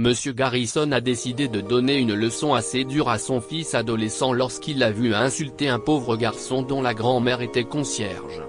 Monsieur Garrison a décidé de donner une leçon assez dure à son fils adolescent lorsqu'il l'a vu insulter un pauvre garçon dont la grand-mère était concierge.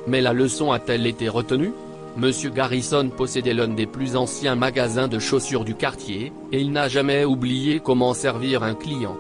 Mais la leçon a-t-elle été retenue? Monsieur Garrison possédait l'un des plus anciens magasins de chaussures du quartier, et il n'a jamais oublié comment servir un client.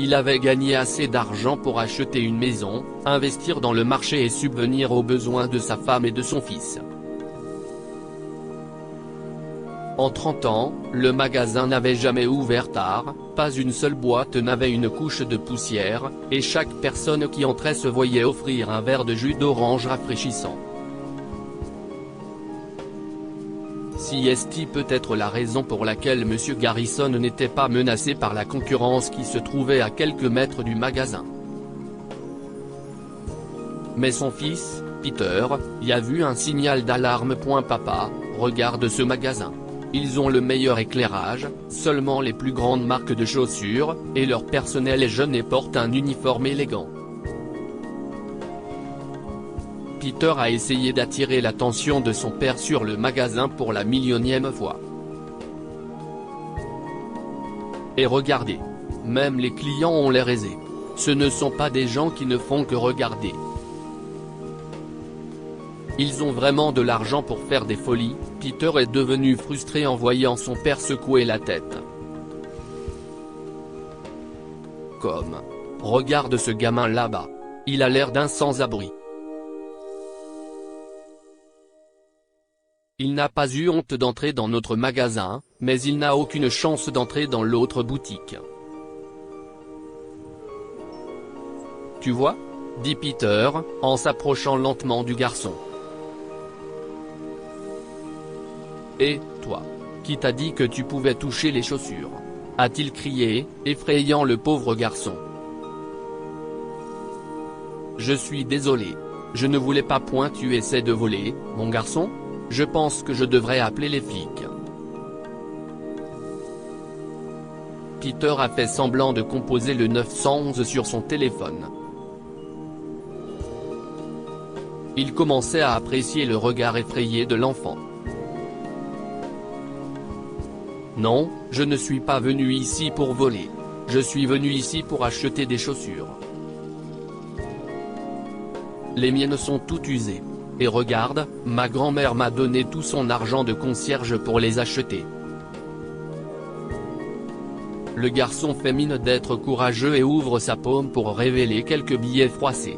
Il avait gagné assez d'argent pour acheter une maison, investir dans le marché et subvenir aux besoins de sa femme et de son fils. En 30 ans, le magasin n'avait jamais ouvert tard, pas une seule boîte n'avait une couche de poussière, et chaque personne qui entrait se voyait offrir un verre de jus d'orange rafraîchissant. Si est peut être la raison pour laquelle Monsieur Garrison n'était pas menacé par la concurrence qui se trouvait à quelques mètres du magasin. Mais son fils, Peter, y a vu un signal d'alarme. Papa, regarde ce magasin. Ils ont le meilleur éclairage, seulement les plus grandes marques de chaussures, et leur personnel est jeune et porte un uniforme élégant. Peter a essayé d'attirer l'attention de son père sur le magasin pour la millionième fois. Et regardez. Même les clients ont l'air aisés. Ce ne sont pas des gens qui ne font que regarder. Ils ont vraiment de l'argent pour faire des folies. Peter est devenu frustré en voyant son père secouer la tête. Comme. Regarde ce gamin là-bas. Il a l'air d'un sans-abri. Il n'a pas eu honte d'entrer dans notre magasin, mais il n'a aucune chance d'entrer dans l'autre boutique. Tu vois? Dit Peter, en s'approchant lentement du garçon. Et, toi? Qui t'a dit que tu pouvais toucher les chaussures? A-t-il crié, effrayant le pauvre garçon. Je suis désolé. Je ne voulais pas. Tu essaies de voler, mon garçon? Je pense que je devrais appeler les flics. Peter a fait semblant de composer le 911 sur son téléphone. Il commençait à apprécier le regard effrayé de l'enfant. Non, je ne suis pas venu ici pour voler. Je suis venu ici pour acheter des chaussures. Les miennes sont toutes usées. Et regarde, ma grand-mère m'a donné tout son argent de concierge pour les acheter. Le garçon fait mine d'être courageux et ouvre sa paume pour révéler quelques billets froissés.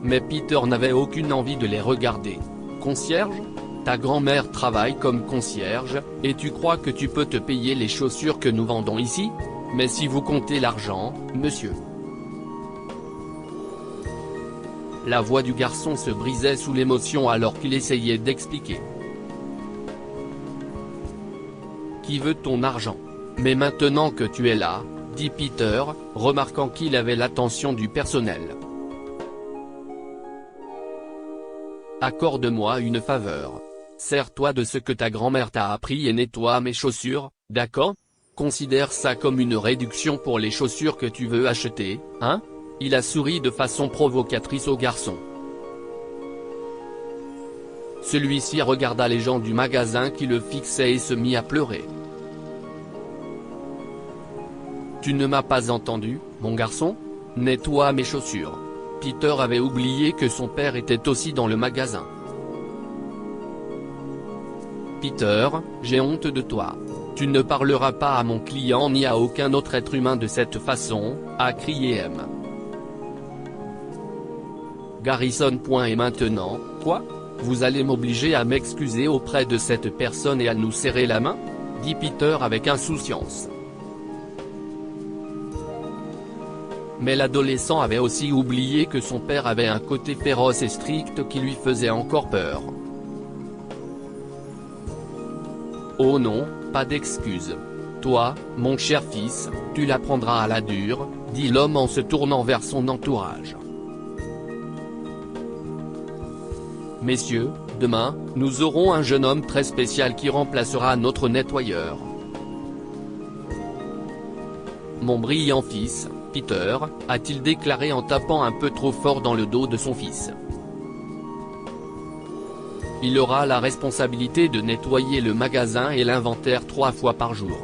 Mais Peter n'avait aucune envie de les regarder. Concierge? Ta grand-mère travaille comme concierge, et tu crois que tu peux te payer les chaussures que nous vendons ici? Mais si vous comptez l'argent, monsieur. La voix du garçon se brisait sous l'émotion alors qu'il essayait d'expliquer. Qui veut ton argent? Mais maintenant que tu es là, dit Peter, remarquant qu'il avait l'attention du personnel. Accorde-moi une faveur. Sers-toi de ce que ta grand-mère t'a appris et nettoie mes chaussures, d'accord? Considère ça comme une réduction pour les chaussures que tu veux acheter, hein? Il a souri de façon provocatrice au garçon. Celui-ci regarda les gens du magasin qui le fixaient et se mit à pleurer. Tu ne m'as pas entendu, mon garçon? Nettoie mes chaussures. Peter avait oublié que son père était aussi dans le magasin. Peter, j'ai honte de toi. Tu ne parleras pas à mon client ni à aucun autre être humain de cette façon, a crié M. Garrison. Et maintenant, quoi? Vous allez m'obliger à m'excuser auprès de cette personne et à nous serrer la main? Dit Peter avec insouciance. Mais l'adolescent avait aussi oublié que son père avait un côté féroce et strict qui lui faisait encore peur. Oh non, pas d'excuses. Toi, mon cher fils, tu l'apprendras à la dure, dit l'homme en se tournant vers son entourage. Messieurs, demain, nous aurons un jeune homme très spécial qui remplacera notre nettoyeur. Mon brillant fils, Peter, a-t-il déclaré en tapant un peu trop fort dans le dos de son fils. Il aura la responsabilité de nettoyer le magasin et l'inventaire 3 fois par jour.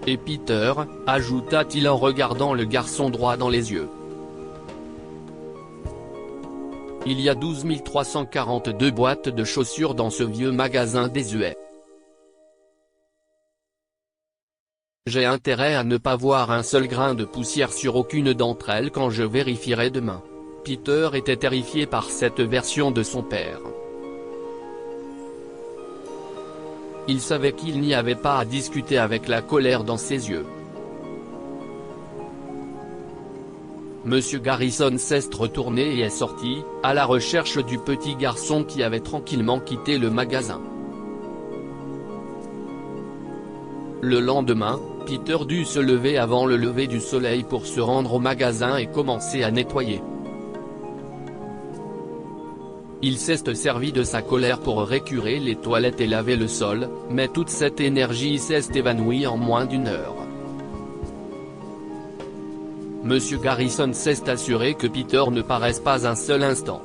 Et Peter, ajouta-t-il en regardant le garçon droit dans les yeux. Il y a 12 342 boîtes de chaussures dans ce vieux magasin désuet. J'ai intérêt à ne pas voir un seul grain de poussière sur aucune d'entre elles quand je vérifierai demain. Peter était terrifié par cette version de son père. Il savait qu'il n'y avait pas à discuter avec la colère dans ses yeux. Monsieur Garrison s'est retourné et est sorti, à la recherche du petit garçon qui avait tranquillement quitté le magasin. Le lendemain, Peter dut se lever avant le lever du soleil pour se rendre au magasin et commencer à nettoyer. Il s'est servi de sa colère pour récurer les toilettes et laver le sol, mais toute cette énergie s'est évanouie en moins d'une heure. Monsieur Garrison s'est assuré que Peter ne paraisse pas un seul instant.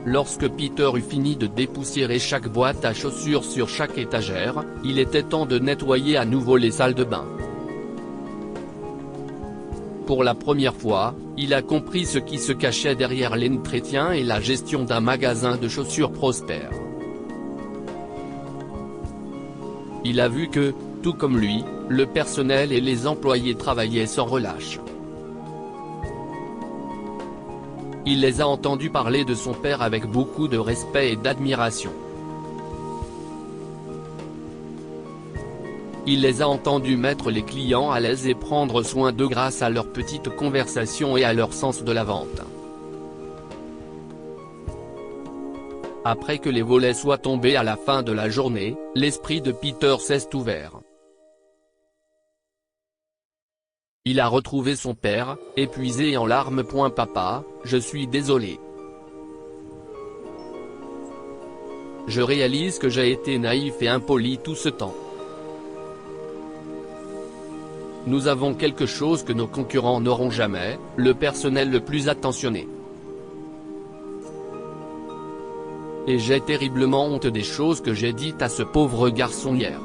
Lorsque Peter eut fini de dépoussiérer chaque boîte à chaussures sur chaque étagère, il était temps de nettoyer à nouveau les salles de bain. Pour la première fois, il a compris ce qui se cachait derrière l'entretien et la gestion d'un magasin de chaussures prospère. Il a vu que, tout comme lui, le personnel et les employés travaillaient sans relâche. Il les a entendus parler de son père avec beaucoup de respect et d'admiration. Il les a entendus mettre les clients à l'aise et prendre soin d'eux grâce à leurs petites conversations et à leur sens de la vente. Après que les volets soient tombés à la fin de la journée, l'esprit de Peter s'est ouvert. Il a retrouvé son père, épuisé et en larmes. Papa, je suis désolé. Je réalise que j'ai été naïf et impoli tout ce temps. Nous avons quelque chose que nos concurrents n'auront jamais, le personnel le plus attentionné. Et j'ai terriblement honte des choses que j'ai dites à ce pauvre garçon hier.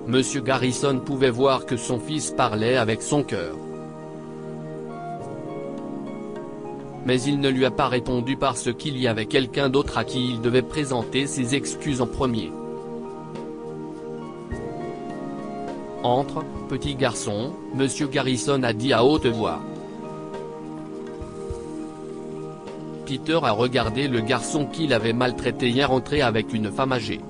Monsieur Garrison pouvait voir que son fils parlait avec son cœur. Mais il ne lui a pas répondu parce qu'il y avait quelqu'un d'autre à qui il devait présenter ses excuses en premier. Entre, petit garçon, Monsieur Garrison a dit à haute voix. Peter a regardé le garçon qu'il avait maltraité hier entrer avec une femme âgée.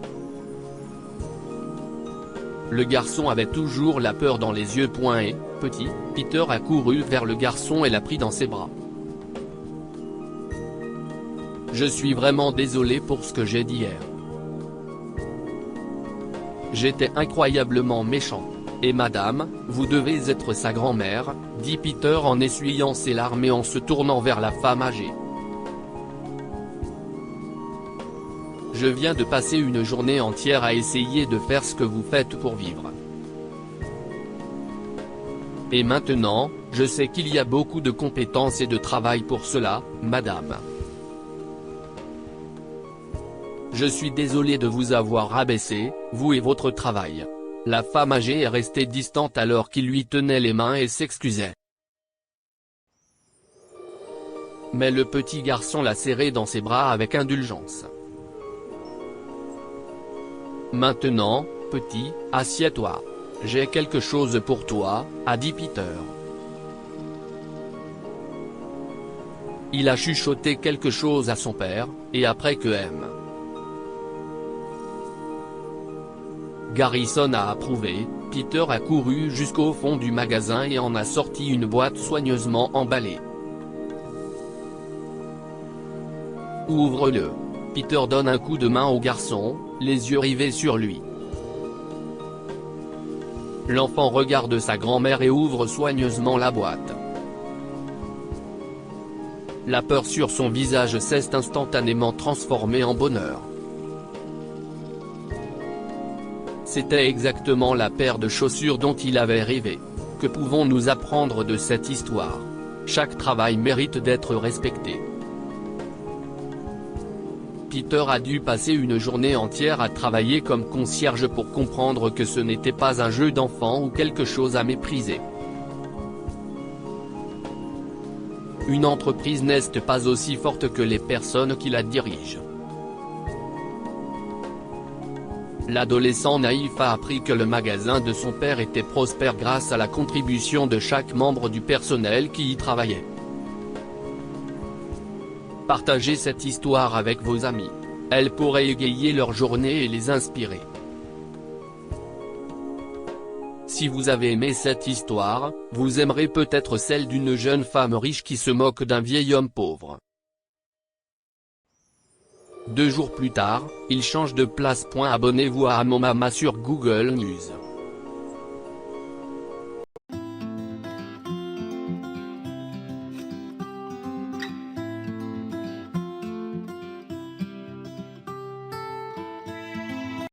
Le garçon avait toujours la peur dans les yeux. Et, petit, Peter a couru vers le garçon et l'a pris dans ses bras. Je suis vraiment désolé pour ce que j'ai dit hier. J'étais incroyablement méchant. Et madame, vous devez être sa grand-mère, dit Peter en essuyant ses larmes et en se tournant vers la femme âgée. Je viens de passer une journée entière à essayer de faire ce que vous faites pour vivre. Et maintenant, je sais qu'il y a beaucoup de compétences et de travail pour cela, madame. Je suis désolé de vous avoir rabaissé, vous et votre travail. La femme âgée est restée distante alors qu'il lui tenait les mains et s'excusait. Mais le petit garçon l'a serré dans ses bras avec indulgence. Maintenant, petit, assieds-toi. J'ai quelque chose pour toi, a dit Peter. Il a chuchoté quelque chose à son père, et après que M. Garrison a approuvé, Peter a couru jusqu'au fond du magasin et en a sorti une boîte soigneusement emballée. Ouvre-le. Peter donne un coup de main au garçon, les yeux rivés sur lui. L'enfant regarde sa grand-mère et ouvre soigneusement la boîte. La peur sur son visage s'est instantanément transformée en bonheur. C'était exactement la paire de chaussures dont il avait rêvé. Que pouvons-nous apprendre de cette histoire? Chaque travail mérite d'être respecté. Peter a dû passer une journée entière à travailler comme concierge pour comprendre que ce n'était pas un jeu d'enfant ou quelque chose à mépriser. Une entreprise n'est pas aussi forte que les personnes qui la dirigent. L'adolescent naïf a appris que le magasin de son père était prospère grâce à la contribution de chaque membre du personnel qui y travaillait. Partagez cette histoire avec vos amis. Elle pourrait égayer leur journée et les inspirer. Si vous avez aimé cette histoire, vous aimerez peut-être celle d'une jeune femme riche qui se moque d'un vieil homme pauvre. 2 jours plus tard, il change de place. Abonnez-vous à Amomama sur Google News.